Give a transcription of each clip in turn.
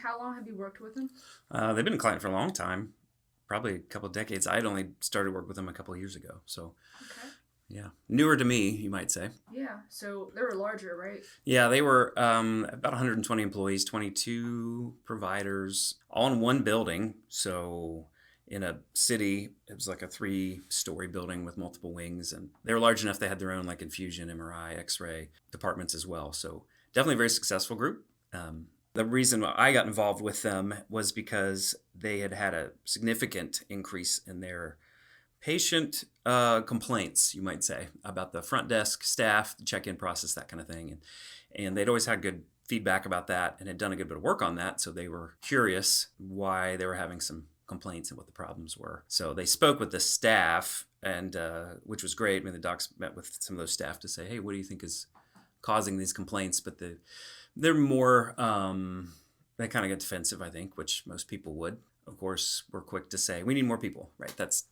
how long have you worked with them? They've been a client for a long time, probably a couple of decades. I had only started work with them a couple of years ago. So, Okay. yeah, newer to me, you might say. Yeah. So they were larger, right? Yeah, they were about 120 employees, 22 providers, all in one building. So, in a city, it was like a 3-story building with multiple wings. And they were large enough they had their own like infusion, MRI, X ray departments as well. So, definitely a very successful group. The reason I got involved with them was because they had had a significant increase in their patient complaints, you might say, about the front desk staff, the check-in process, that kind of thing. And they'd always had good feedback about that and had done a good bit of work on that. So they were curious why they were having some complaints and what the problems were. So they spoke with the staff, and which was great. I mean, the docs met with some of those staff to say, hey, what do you think is causing these complaints? But they're more, they kind of get defensive, I think, which most people would. Of course, we're quick to say, we need more people, right? That's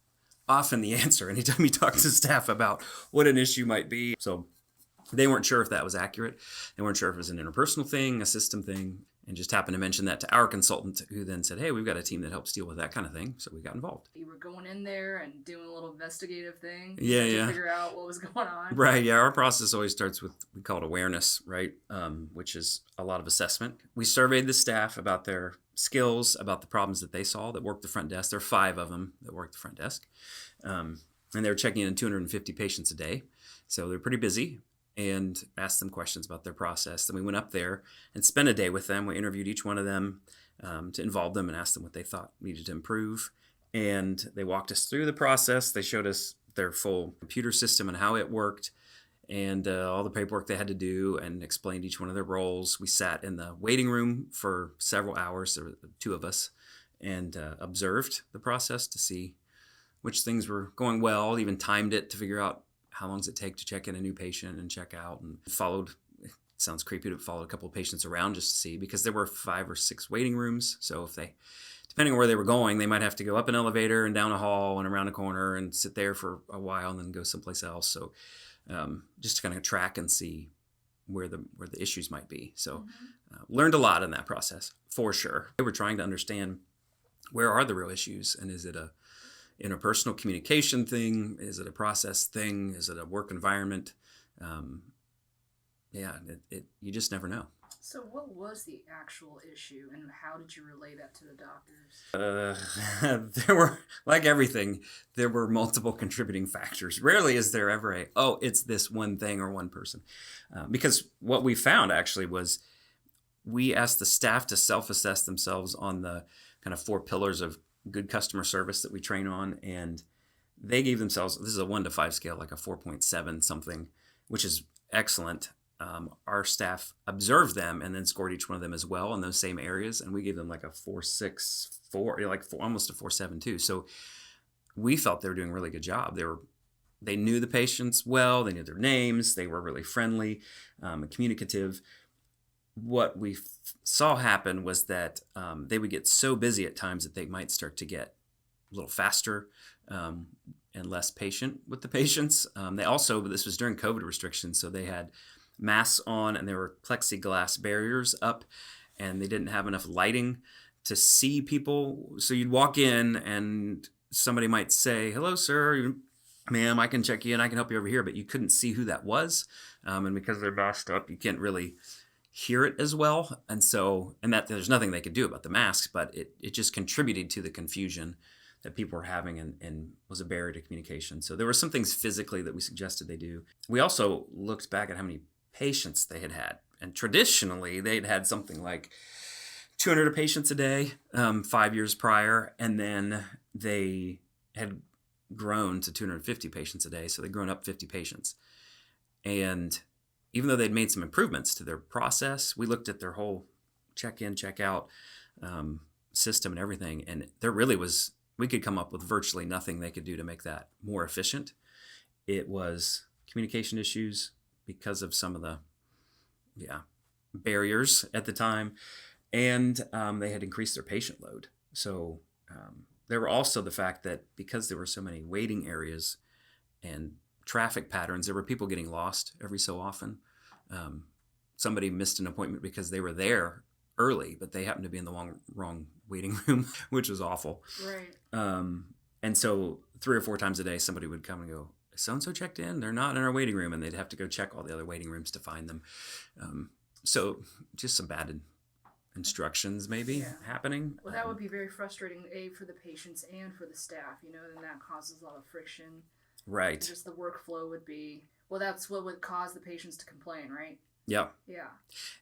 often the answer anytime you talk to staff about what an issue might be. So they weren't sure if that was accurate. They weren't sure if it was an interpersonal thing, a system thing, and just happened to mention that to our consultant, who then said, hey, we've got a team that helps deal with that kind of thing. So we got involved. You were going in there and doing a little investigative thing Yeah. to figure out what was going on. Right. Yeah. Our process always starts with, we call it awareness, right? Which is a lot of assessment. We surveyed the staff about their skills, about the problems that they saw that worked the front desk. There are 5 of them that worked the front desk. And they were checking in 250 patients a day. So they're pretty busy, and asked them questions about their process. Then we went up there and spent a day with them. We interviewed each one of them to involve them and ask them what they thought needed to improve. And they walked us through the process. They showed us their full computer system and how it worked, and all the paperwork they had to do, and explained each one of their roles. We sat in the waiting room for several hours, there were 2 of us, and observed the process to see which things were going well, even timed it to figure out how long does it take to check in a new patient and check out, and followed, it sounds creepy, to follow a couple of patients around just to see, because there were 5 or 6 waiting rooms. So if they, depending on where they were going, they might have to go up an elevator and down a hall and around a corner and sit there for a while and then go someplace else. So just to kind of track and see where the issues might be. So learned a lot in that process, for sure. They were trying to understand, where are the real issues, and is it a interpersonal communication thing? Is it a process thing? Is it a work environment? You just never know. So what was the actual issue, and how did you relay that to the doctors? There were, like everything, there were multiple contributing factors. Rarely is there ever it's this one thing or one person. Because what we found actually was, we asked the staff to self-assess themselves on the kind of 4 pillars of good customer service that we train on, and they gave themselves, this is a 1 to 5 scale, like a 4.7 something, which is excellent. Our staff observed them and then scored each one of them as well in those same areas, and we gave them like a 4.64, almost a 4.7 too. So we felt they were doing a really good job. They knew the patients well, they knew their names, they were really friendly and communicative. What we saw happen was that they would get so busy at times that they might start to get a little faster and less patient with the patients. They also, this was during COVID restrictions, so they had masks on and there were plexiglass barriers up, and they didn't have enough lighting to see people. So you'd walk in and somebody might say, hello, sir, ma'am, I can check you in, I can help you over here, but you couldn't see who that was. And because they're masked up, you can't really hear it as well. And that there's nothing they could do about the masks, but it just contributed to the confusion that people were having, and was a barrier to communication. So there were some things physically that we suggested they do. We also looked back at how many patients they had had. And traditionally, they'd had something like 200 patients a day 5 years prior, and then they had grown to 250 patients a day. So they'd grown up 50 patients. And even though they'd made some improvements to their process, we looked at their whole check-in, check-out system and everything, and there really was, we could come up with virtually nothing they could do to make that more efficient. It was communication issues because of some of the barriers at the time, and they had increased their patient load. So there were also the fact that because there were so many waiting areas and traffic patterns, there were people getting lost every so often. Somebody missed an appointment because they were there early, but they happened to be in the wrong waiting room, which was awful. Right. And so 3 or 4 times a day, somebody would come and go, so-and-so checked in. They're not in our waiting room. And they'd have to go check all the other waiting rooms to find them. So just some bad instructions maybe happening. Well, that would be very frustrating, for the patients and for the staff, and that causes a lot of friction. Right. And just the workflow would be, well, that's what would cause the patients to complain, right? Yeah. Yeah.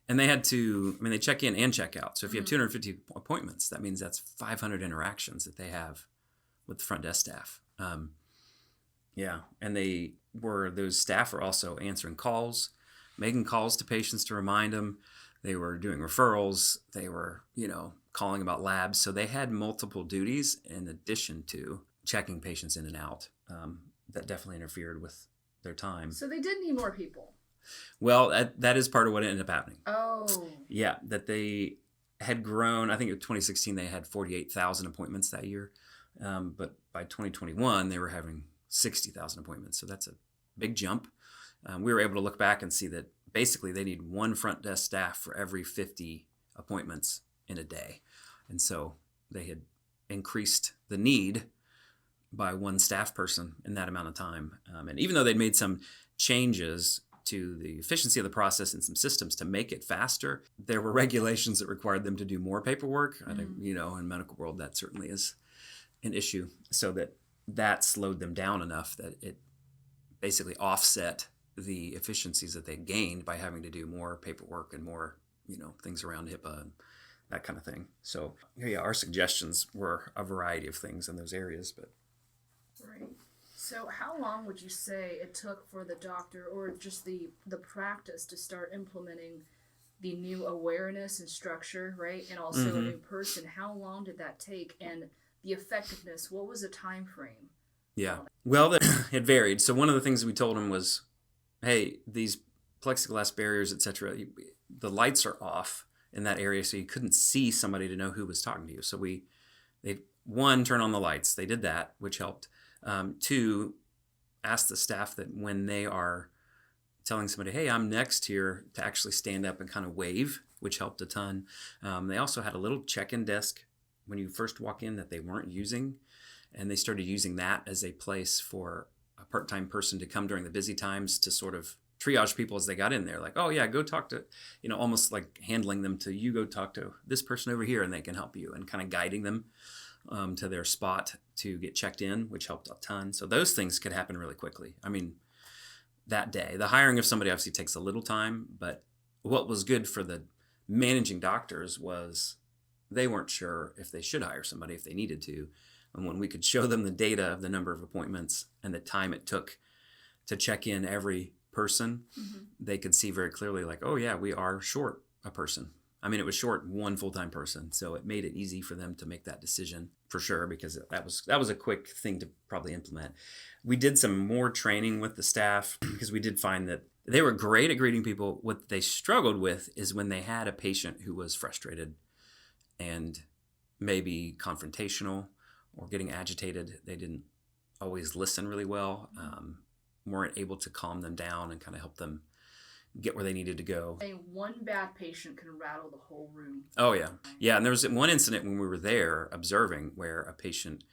And they had to, they check in and check out. So if you have 250 appointments, that means that's 500 interactions that they have with the front desk staff. Yeah. And those staff were also answering calls, making calls to patients to remind them. They were doing referrals. They were, calling about labs. So they had multiple duties in addition to checking patients in and out. That definitely interfered with their time. So they did need more people. Well, that is part of what ended up happening. Oh. Yeah, that they had grown. I think in 2016 they had 48,000 appointments that year. But by 2021, they were having 60,000 appointments. So that's a big jump. We were able to look back and see that basically they need one front desk staff for every 50 appointments in a day. And so they had increased the need by one staff person in that amount of time. And even though they'd made some changes to the efficiency of the process and some systems to make it faster, there were regulations that required them to do more paperwork. I think, in medical world, that certainly is an issue. So that slowed them down enough that it basically offset the efficiencies that they gained by having to do more paperwork and more, things around HIPAA and that kind of thing. So yeah, our suggestions were a variety of things in those areas, but. Right. So how long would you say it took for the doctor or just the practice to start implementing the new awareness and structure, right? And also a new person. How long did that take? And the effectiveness, what was the time frame? Yeah. Well, it varied. So one of the things we told them was, hey, these plexiglass barriers, et cetera, the lights are off in that area, so you couldn't see somebody to know who was talking to you. So they turn on the lights. They did that, which helped. 2, ask the staff that when they are telling somebody, hey, I'm next here, to actually stand up and kind of wave, which helped a ton. They also had a little check-in desk when you first walk in that they weren't using, and they started using that as a place for a part-time person to come during the busy times to sort of triage people as they got in there. Like, oh yeah, go talk to, almost like handling them to, you go talk to this person over here and they can help you, and kind of guiding them to their spot to get checked in, which helped a ton. So those things could happen really quickly. That day, the hiring of somebody obviously takes a little time, but what was good for the managing doctors was they weren't sure if they should hire somebody if they needed to. And when we could show them the data of the number of appointments and the time it took to check in every person, they could see very clearly, like, oh yeah, we are short a person. It was short one full-time person, so it made it easy for them to make that decision for sure, because that was a quick thing to probably implement. We did some more training with the staff because we did find that they were great at greeting people. What they struggled with is when they had a patient who was frustrated and maybe confrontational or getting agitated, they didn't always listen really well, weren't able to calm them down and kind of help them get where they needed to go. One bad patient can rattle the whole room. Oh, yeah. Yeah, and there was one incident when we were there observing where a patient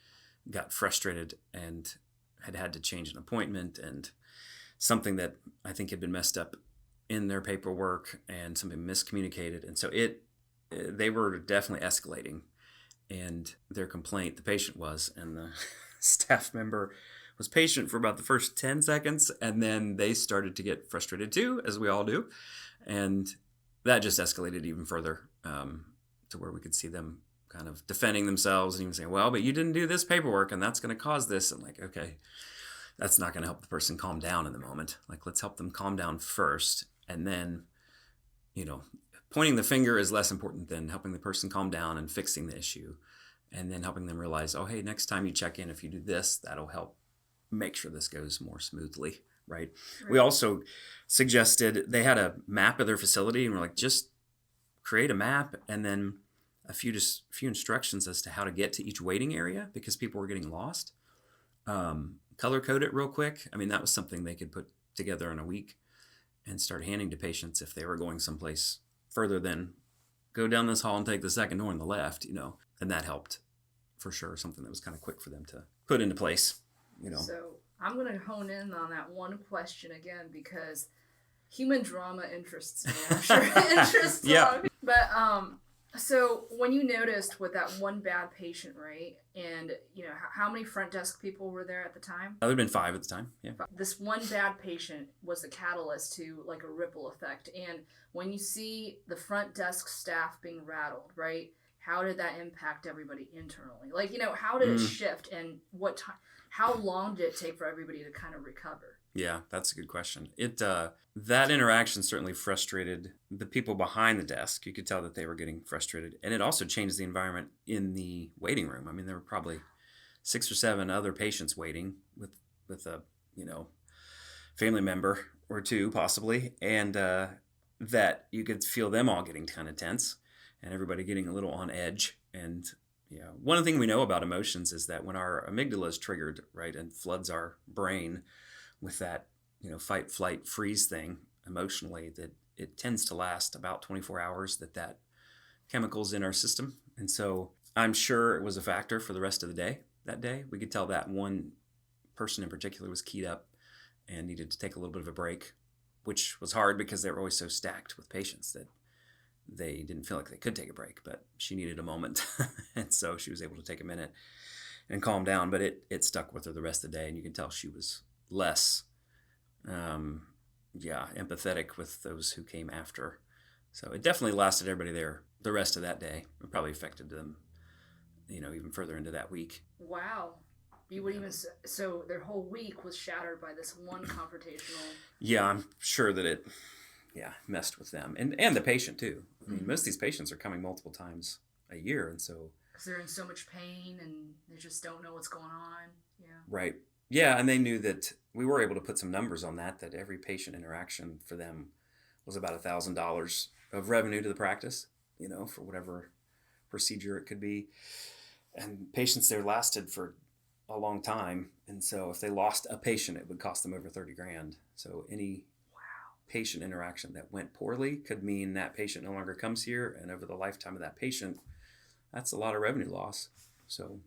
got frustrated and had to change an appointment, and something that I think had been messed up in their paperwork and something miscommunicated. And so they were definitely escalating, and their complaint, the patient was, and the staff member was patient for about the first 10 seconds, and then they started to get frustrated too, as we all do. And that just escalated even further, to where we could see them kind of defending themselves and even saying, well, but you didn't do this paperwork and that's going to cause this. And like, okay, that's not going to help the person calm down in the moment. Like, let's help them calm down first. And then, pointing the finger is less important than helping the person calm down and fixing the issue. And then helping them realize, oh, hey, next time you check in, if you do this, that'll help make sure this goes more smoothly, right? We also suggested, they had a map of their facility, and we're like, just create a map and then a few instructions as to how to get to each waiting area, because people were getting lost. Color code it real quick. That was something they could put together in a week and start handing to patients if they were going someplace further than go down this hall and take the second door on the left, and that helped for sure. Something that was kind of quick for them to put into place. So I'm going to hone in on that one question again because human drama interests me. I'm sure it interests Yeah. But so when you noticed with that one bad patient, right? And how many front desk people were there at the time? There had been 5 at the time. Yeah. This one bad patient was the catalyst to like a ripple effect. And when you see the front desk staff being rattled, right? How did that impact everybody internally? Like, how did it shift, and what time? How long did it take for everybody to kind of recover? Yeah, that's a good question. That interaction certainly frustrated the people behind the desk. You could tell that they were getting frustrated, and it also changed the environment in the waiting room. I mean, there were probably 6 or 7 other patients waiting with a family member or 2 possibly, and that you could feel them all getting kind of tense, and everybody getting a little on edge. And one thing we know about emotions is that when our amygdala is triggered, right, and floods our brain with that, fight, flight, freeze thing emotionally, that it tends to last about 24 hours, that chemical's in our system. And so I'm sure it was a factor for the rest of the day that day. We could tell that one person in particular was keyed up and needed to take a little bit of a break, which was hard because they were always so stacked with patients that they didn't feel like they could take a break, but she needed a moment. And so she was able to take a minute and calm down, but it stuck with her the rest of the day. And you can tell she was less, empathetic with those who came after. So it definitely lasted everybody there the rest of that day. It probably affected them, even further into that week. Wow. You would even so their whole week was shattered by this one confrontational. Yeah, I'm sure that it messed with them and the patient too. I mean, most of these patients are coming multiple times a year, and so because they're in so much pain and they just don't know what's going on. Yeah. Right. Yeah, and they knew that we were able to put some numbers on that every patient interaction for them was about $1,000 of revenue to the practice, for whatever procedure it could be. And patients there lasted for a long time. And so if they lost a patient, it would cost them over $30,000. So any patient interaction that went poorly could mean that patient no longer comes here. And over the lifetime of that patient, that's a lot of revenue loss. So